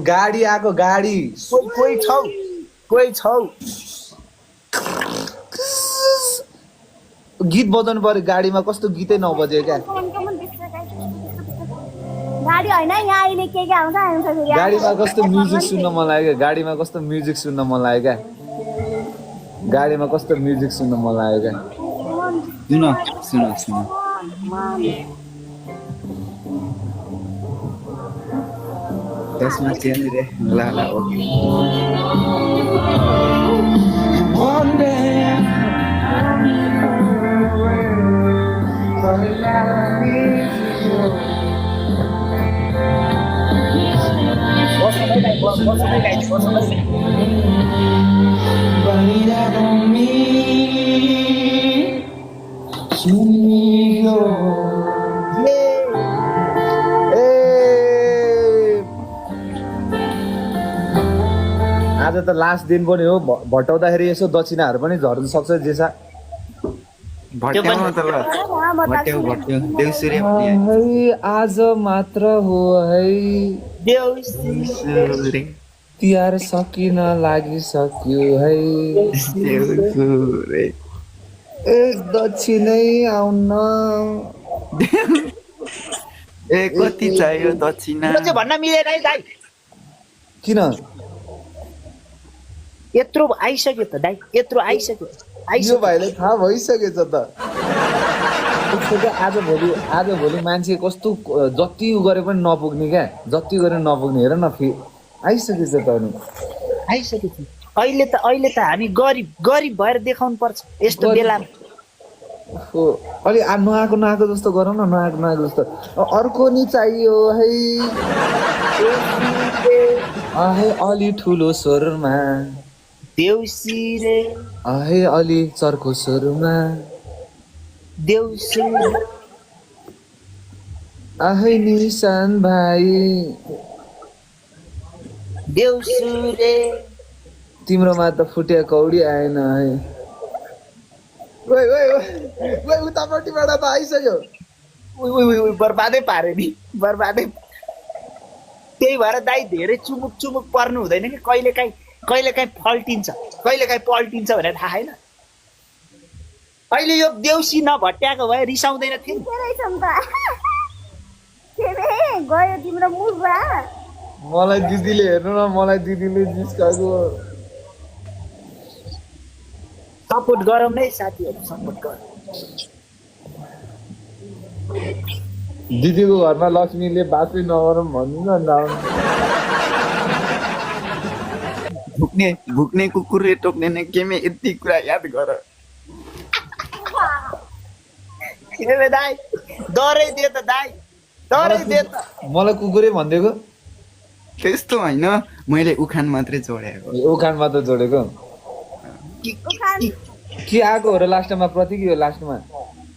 गाडी आएको गाडी कोही छौ गीत बजाउनु पर्यो गाडीमा कस्तो गीतै नबज्यो क्या गाडी होइन यहाँ अहिले के आउँछ आउँछ फेरि गाडीमा कस्तो म्युजिक सुन्न मन लाग्यो क्या गाडीमा कस्तो म्युजिक सुन्न मन लाग्यो क्या गाडीमा कस्तो म्युजिक सुन्न मन लाग्यो क्या सुन त्यसमा चाहिँ रे ल ओके आज त लास्ट दिन पनि हो भट्टाउँदाखेरि यसो दक्षिणाहरू पनि झर्न सक्छ जेसा भट्याउनु त ल भट्याउ देउसुरे है आज मात्र हो है देउसुरे तिहार सकिन लागिसक्यो है देउसुरे एक दक्षिणै आउन ए कति चाहियो दक्षिणा त्यो चाहिँ भन्न मिलेन है दाइ किन यत्रो आइसक्यो त दाइ यत्रो आइसक्यो यो भाइलाई थाहा भइसकेछ त आज भोलि मान्छे कस्तो जति उ गरे पनि नपुग्ने क्या जति गरे नपुग्ने हेर न आइसकेछ त अनि आइसक्यो अहिले त हामी गरिब भएर देखाउनु पर्छ यस्तो बेलामा अलि नआएको जस्तो गर न नआएको जस्तो अर्को नि चाहियो है आहे अलि ठुलो स्वरमा देउसिरे आहे अलि चर्को स्वरमा देउसिरे आहे निशान भाइ देउसुरे तिम्रोमा त फुटे कौडी आएन है उतापट्टिबाट त आइसक्यो बर्बादै पारे नि बर्बादै त्यही भएर दाइ धेरै चुमुक पर्नु हुँदैन कि कहिलेकाहीँ पल्टिन्छ भनेर थाहा छैन अहिले यो देउसी नभट्याएको भए रिसाउँदैन थियो गयो तिम्रो मुड बा मलाई दिदीले हेर्नु न मलाई दिदीले जिस्काएको सपोर्ट गरौँ नै साथीहरू सपोर्ट गरौँ दिदीको घरमा लक्ष्मीले बाँच्नै नगरौँ भन्नु न भुक्ने कुकुरले टोक्दैन केमे यति कुरा याद गर दाइ डरै दे त दाइ डरै दे त मलाई कुकुरै भनिदिएको त्यस्तो होइन मैले उखान मात्रै जोडेको उखान मात्र जोडेको के आएको हो र लास्टमा प्रतीक यो लास्टमा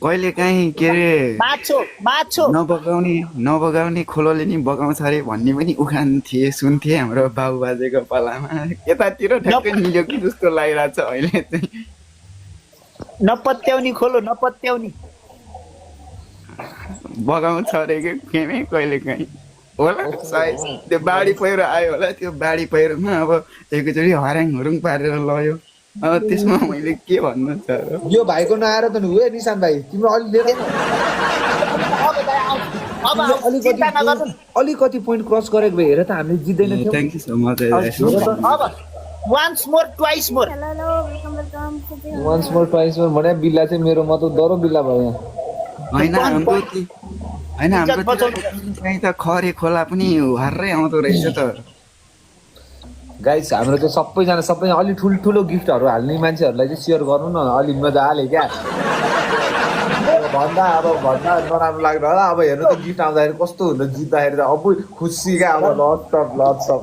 कहिले काहीँ के अरे माछो नबगाउने खोलोले नि बगाउँछ अरे भन्ने पनि उखान थिए सुन्थे हाम्रो बाबु बाजेको पालामा यतातिर ठ्याक्कै मिल्यो कि जस्तो लागिरहेको छ अहिले चाहिँ नपत्याउने खोलो नपत्याउने बगाउँछ अरे के केमै कहिले काहीँ होला सायद त्यो बाढी पहिरो आयो होला त्यो बाढी पहिरोमा अब एकैचोटि हराङ हुरुङ पारेर लयो अब त्यसमा मैले के भन्नु छ यो भाइको नआएर त नि हो निशान भाइ तिम्रो अलिकति पोइन्ट क्रस गरेको भए हेर त हामीले जित्दैन थियौँ थ्याङ्क यू सो मच अब once more twice more once more twice more भने बिल्ला चाहिँ मेरो मतलब डरो बिल्ला भयो यहाँ हाम्रो चाहिँ त खरे खोला पनि हर्रै आउँदो रहेछ त गाइस हाम्रो चाहिँ सबैजना अलि ठुल्ठुलो गिफ्टहरू हाल्ने मान्छेहरूलाई चाहिँ सेयर गर्नु न अलि मजाले क्या भन्दा नराम्रो लाग्दैन होला अब हेर्नु त गिफ्ट आउँदाखेरि कस्तो हुन्छ जित्दाखेरि त अब खुसी क्या अब लट्सप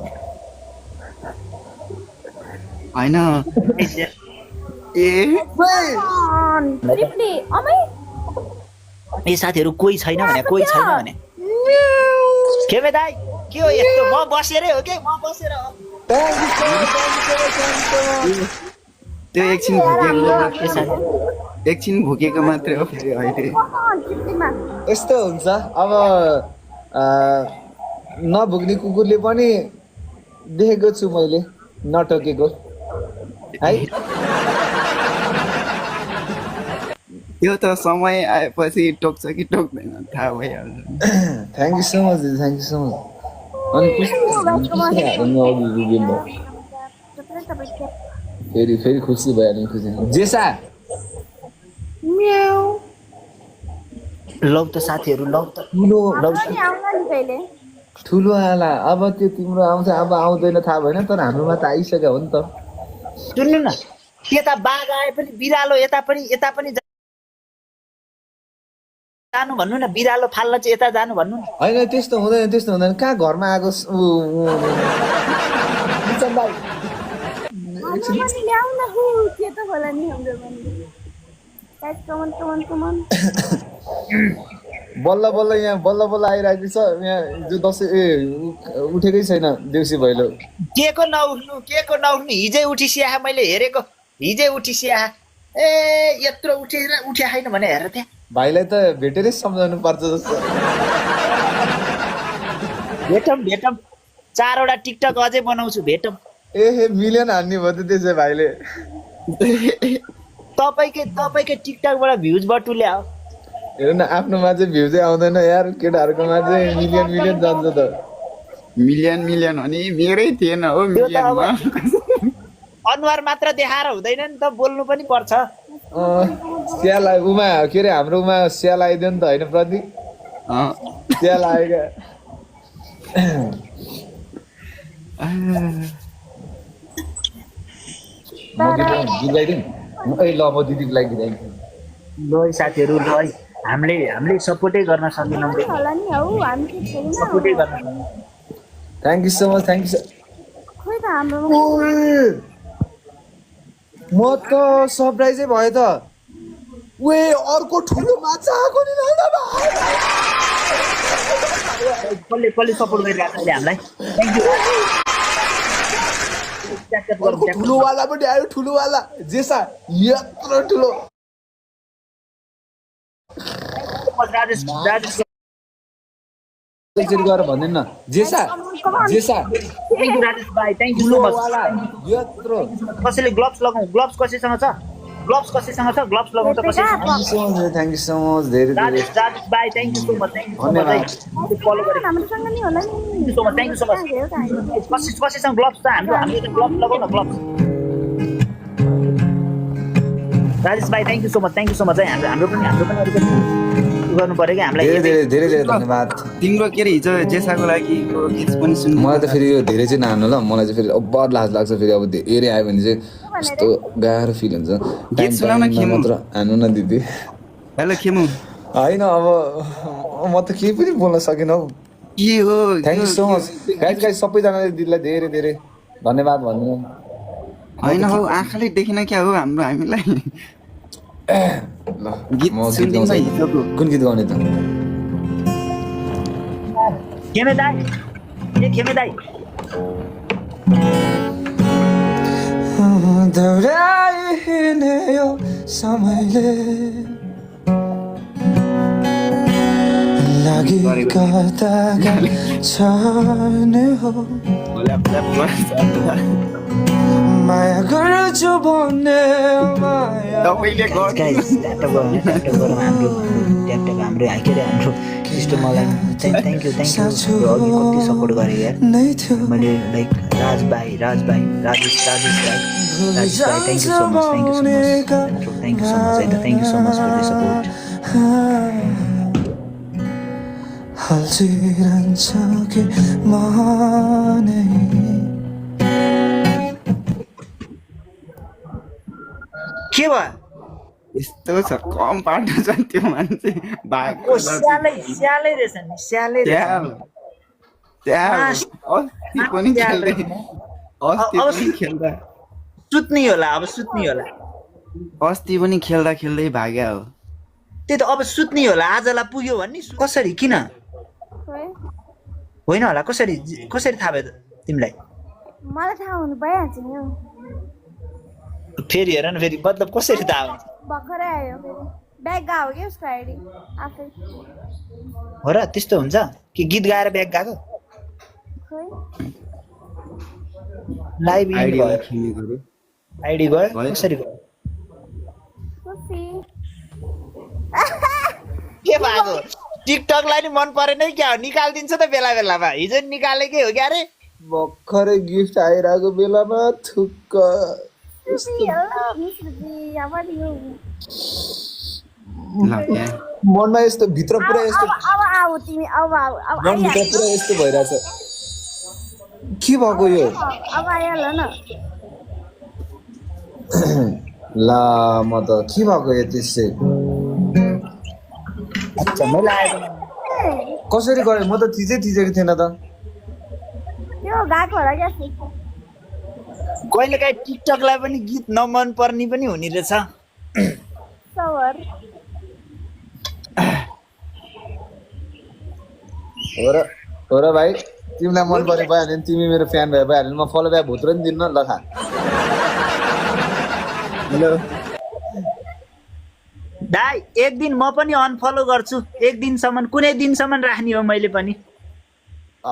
होइन ए साथीहरू कोही छैन भने के भए दाइ के हो यस्तो म बसेरै हो के म बसेर हो त्यो एकछिन भुकेको मात्रै हो फेरि अहिले यस्तो हुन्छ अब नभुक्ने कुकुरले पनि देखेको छु मैले नटोकेको है। त्यो त समय आएपछि टोक्छ कि टोक्दैन थाहा भइहाल्छ। थ्याङ्क यू सो मच दिदी, थ्याङ्क यू सो मच। अनि फेरि फेरि खुसी भइहाल्यो, खुसी जेसा लौ त साथीहरू लौ त ठुलो पनि आउन नि कहिले। ठुलो आला अब त्यो तिम्रो आउँछ अब आउँदैन थाहा भएन, तर हाम्रोमा त आइसक्यो हो नि त। सुन्नु न, यता बाघ आए पनि बिरालो यता पनि जानु भन्नु न, बिरालो फाल्न चाहिँ यता जानु भन्नु न। होइन त्यस्तो हुँदैन, त्यस्तो हुँदैन। कहाँ घरमा आएको हाम्रो पनि ल्याउ न, हु के त होला नि हाम्रो पनि। Guys come on come on come on. बल्ल बल्ल यहाँ बल्ल बल्ल आइरहेको छ यहाँ, जो दसैँ उठेकै छैन देउसी भैलो। के को नउठ्नु हिजै उठी स्याहा मैले हेरेको, हिजै उठी स्याहा। ए यत्रो उठ्या छैन भने हेर त्यहाँ। भाइलाई त भेटेरै सम्झाउनु पर्छ जस्तो। भेटौँ 4वटा टिकटक अझै बनाउँछु, भेटौँ। ए मिलियन हान्ने भयो त त्यसै भाइले। तपाईँकै टिकटकबाट भ्युज बटुले हो। हेर न, आफ्नोमा चाहिँ भ्यू चाहिँ आउँदैन यार, केटाहरूकोमा चाहिँ मिलियन जान्छ त। मिलियन भने मेरै थिएन हो मिलियनमा। अनुहार मात्र देखाएर हुँदैन नि त, बोल्नु पनि पर्छ। स्याल उमा के अरे हाम्रोमा स्याल आइदियो नि त होइन प्रतीक? स्याल आएका। म गीत गाइदिउँ? ए ल म दिदीको लागि गीत गाइदिन्छु। ल साथीहरू, ल हामीले सपोर्टै गर्न सकेनौँ। होला नि हौ हामी के छैन। सपोर्टै गर्न thank you so much, thank you so. खोइ त हाम्रो म त सरप्राइजै भयो त। वे अर्को ठुलो माछा आएको नि कसले सपोर्ट गरिरहेको छ अहिले हामीलाई। Thank you. ठुलोवाला पनि आयो, ठुलोवाला जेसा यत्रो ठुलो। राजेश एकचोटि गएर भनिदिनु न जेसा जेसा थ्याङ्क यू राजेश भाइ, थ्याङ्क यू सो मच। यत्रो कसैले ग्लोभ्स लगाउँ, ग्लोभ्स कसैसँग छ? ग्लोभ्स लगाउँ त कसैसँग? थ्याङ्क यू सो मच धेरै धेरै राजेश भाइ, thank you so much, follow गरेँ। हाम्रोसँग नि होला नि। Thank you so much. कसैसँग ग्लोभ्स छ? हामीले त ग्लोभ्स लगाउँ न, ग्लोभ्स। राजेश भाइ थ्याङ्क यू सो मच है। हाम्रो पनि अलिकति गर्नु पर्यो कि हामीलाई। धेरै धेरै धन्यवाद। तिम्रो के अरे हिजो जेसाको लागि गीत पनि सुन्नु। मलाई त फेरि यो धेरै चाहिँ नहान्नु ल, मलाई चाहिँ फेरि अब्बर लाज लाग्छ। फेरि अब धेरै आयो भने चाहिँ यस्तो गाह्रो फिल हुन्छ। गीत सुनाउन खेमु मात्र हान्नु न दिदी। हेलो खेमु। होइन अब म त केही पनि बोल्न सकिनँ हौ। के हो? Thank you so much guys सबैजनाले दिदीलाई धेरै धेरै धन्यवाद भन्नु। होइन हौ आँखाले देखिन क्या हो हाम्रो हामीलाई। ल गीत म गीत सुनिदिउँ गाउँछु। हिजोको। कुन गीत गाउने त? खेमे दाइ दौडाइने यो समयले लागि कताका छाने हो माया गर्छु भन्ने माया। तपाईँले गाइस ट्याप गरौँ हाम्रो हाम्रो सिस्टम मलाई थ्याङ्क यू अघि कति सपोर्ट गरेँ यार मैले। लाइक राजेश भाइ थ्याङ्क यू सो मच है त, thank you so much for the support. हल्चिरहन्छ कि मनै के भयो? यस्तो छ कम पार्नु छ त्यो मान्छे भागको स्यालै रहेछ नि, स्यालै अस्ति पनि खेल्दा सुत्ने होला। अस्ति पनि खेल्दै भाग्या हो। त्यही त अब सुत्ने होला, आजलाई पुग्यो भन्ने। कसरी किन होइन होला? कसरी थाहा भयो तिमीलाई? मलाई थाहा हुनु भइहाल्छ नि हौ। फेरि हेर न, फेरि मतलब कसरी थाहा हुन्छ? भर्खरै आयो फेरि ब्याग गएको के उसको आइडी आफै। हो र त्यस्तो हुन्छ कि गीत गाएर ब्याग गएको? खोइ लाइभ इन आइडी भयो खिमेकोहरू आइडी गयो भयो? कसरी गयो खुसी के भएको टिकटकलाई नि मन परेन क्या हो निकालिदिन्छ त बेला बेलामा हिजो नि निकालेकै हो क्या अरे भर्खरै गिफ्ट आइरहेको बेलामा थुक्क खुसी हेलो मिसजी अब यो ल यहाँ मनमा यस्तो भित्र पुरा यस्तो अब आऊ तिमी अब आऊ अब मनभित्र पुरा यस्तो भइरहेछ के भएको यो अब आइहाल न ला म त के भएको यो त्यसै अच्छा मैले आएको कसरी गरे म त थिचेको थिएन त त्यो गएको होला क्या कहिले काहीँ टिकटकलाई पनि गीत नमन पर्ने पनि हुने रहेछ सवर हो र भाइ तिमीलाई मन परे भइहाल्यो नि तिमी मेरो फ्यान भइहाल्यो नि म फलो ब्याक भुत्रो नि दिन्न ल खा हेलो दाइ एक दिन म पनि अनफलो गर्छु एक दिनसम्म कुनै दिनसम्म राख्ने हो मैले पनि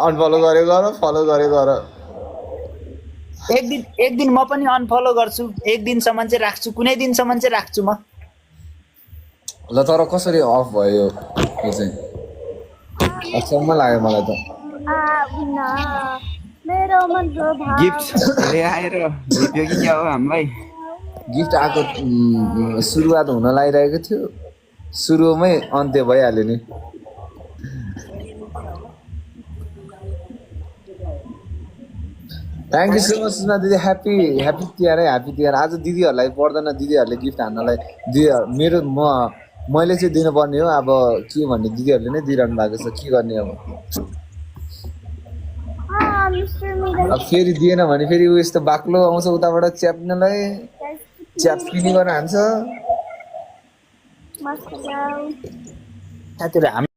अनफलो गरे गर फलो गरे गर एक दिन म पनि अनफलो गर्छु एक दिनसम्म चाहिँ राख्छु कुनै दिनसम्म चाहिँ राख्छु म ल तर कसरी अफ भयो यो चाहिँ अचम्म लाग्यो मलाई त आउन मेरो मनको भाव गिफ्ट धेरै आएर झिप्यो कि क्या हो हामीलाई गिफ्ट आएको सुरुवात हुन लागिरहेको थियो सुरुमै अन्त्य भइहाल्यो नि thank you so much Sushma दिदी ह्याप्पी तिहार है ह्याप्पी तिहार आज दिदीहरूलाई पर्दैन दिदीहरूले गिफ्ट हान्नलाई मेरो मैले चाहिँ दिनुपर्ने हो अब के भन्ने दिदीहरूले नै दिइरहनु भएको छ के गर्ने अब मिस्टर मिडल अब फेरि दिएन भने फेरि ऊ यस्तो बाक्लो आउँछ उताबाट च्याप्नलाई च्याप्किने गरेर हान्छ मस्त जाऊ साथीहरू